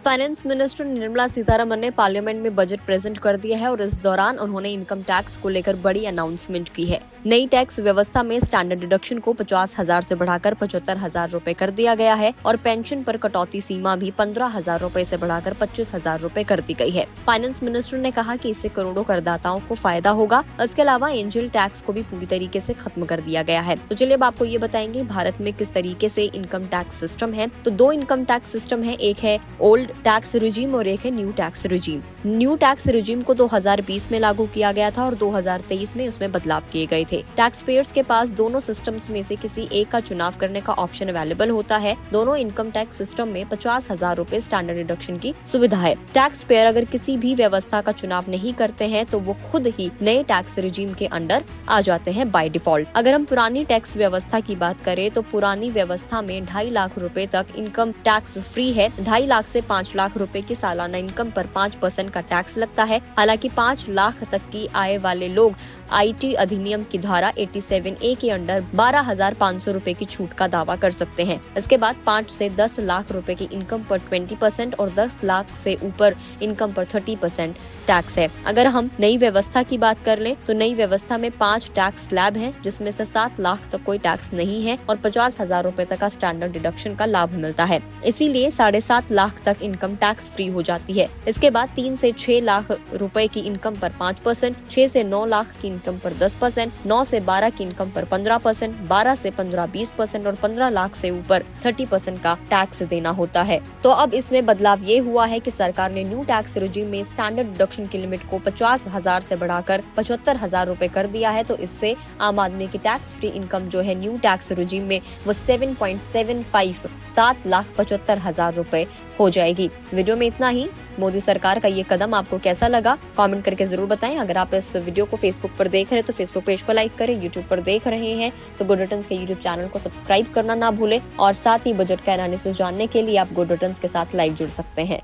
Finance minister Nirmala Sitharaman ने parliament में budget present कर दिया है और इस दौरान उन्होंने इनकम टैक्स को लेकर बड़ी अनाउंसमेंट की है। नई टैक्स व्यवस्था में स्टैंडर्ड डिडक्शन को 50,000 से बढ़ाकर 75,000 रूपए कर दिया गया है और पेंशन पर कटौती सीमा भी 15,000 रूपए से बढ़ाकर 25,000 रूपए कर दी गई है। फाइनेंस मिनिस्टर ने कहा कि इससे करोड़ों करदाताओं को फायदा होगा। इसके अलावा एंजल टैक्स को भी पूरी तरीके से खत्म कर दिया गया है। तो चलिए अब आपको ये बताएंगे भारत में किस तरीके से इनकम टैक्स सिस्टम है। तो दो इनकम टैक्स सिस्टम है, एक है ओल्ड टैक्स रिजीम और एक है new tax regime. New tax regime को 2020 में लागू किया गया था और 2023 में उसमें बदलाव किए गए थे। टैक्स पेयर्स के पास दोनों सिस्टम्स में से किसी एक का चुनाव करने का ऑप्शन अवेलेबल होता है। दोनों इनकम टैक्स सिस्टम में 50,000 रूपए स्टैंडर्ड डिडक्शन की सुविधा है। टैक्स पेयर अगर किसी भी व्यवस्था का चुनाव नहीं करते हैं तो वो खुद ही नए टैक्स रिजीम के अंडर आ जाते हैं बाय डिफॉल्ट। अगर हम पुरानी टैक्स व्यवस्था की बात करें तो पुरानी व्यवस्था में 2.5 लाख रूपए तक इनकम टैक्स फ्री है। 2.5 लाख से 5 लाख रुपए की सालाना इनकम पर 5% का टैक्स लगता है। हालांकि 5 लाख तक की आय वाले लोग IT अधिनियम की धारा 87A के अंडर 12,500 रूपए की छूट का दावा कर सकते हैं। इसके बाद 5 से 10 लाख रुपए की इनकम पर 20% और 10 लाख से ऊपर इनकम पर 30% टैक्स है। अगर हम नई व्यवस्था की बात कर लें तो नई व्यवस्था में 5 टैक्स स्लैब हैं, जिसमें से 7 लाख तक कोई टैक्स नहीं है और 50,000 रूपए तक का स्टैंडर्ड डिडक्शन का लाभ मिलता है। इसीलिए 7.5 लाख तक इनकम टैक्स फ्री हो जाती है। इसके बाद 3 से 6 लाख रुपए की इनकम पर 5%, 6 से 9 लाख की इनकम पर 10%, 9 से 12 की इनकम पर 15%, 12 से 15 20% और 15 लाख से ऊपर 30% का टैक्स देना होता है। तो अब इसमें बदलाव ये हुआ है कि सरकार ने न्यू टैक्स रिजीम में स्टैंडर्ड डिडक्शन की लिमिट को 50,000 से बढ़ाकर 75,000 रूपए कर दिया है। तो इससे आम आदमी की टैक्स फ्री इनकम जो है न्यू टैक्स रिजीम में वो 7.75 7,75,000 रूपए हो जाएगी। वीडियो में इतना ही। मोदी सरकार का ये कदम आपको कैसा लगा कमेंट करके जरूर बताएं। अगर आप इस वीडियो को फेसबुक पर देख रहे हैं तो फेसबुक पेज को लाइक करें, यूट्यूब पर देख रहे हैं तो गुड रिटर्न्स के यूट्यूब चैनल को सब्सक्राइब करना ना भूलें और साथ ही बजट का एनालिसिस जानने के लिए आप गुड रिटर्न्स के साथ लाइव जुड़ सकते हैं।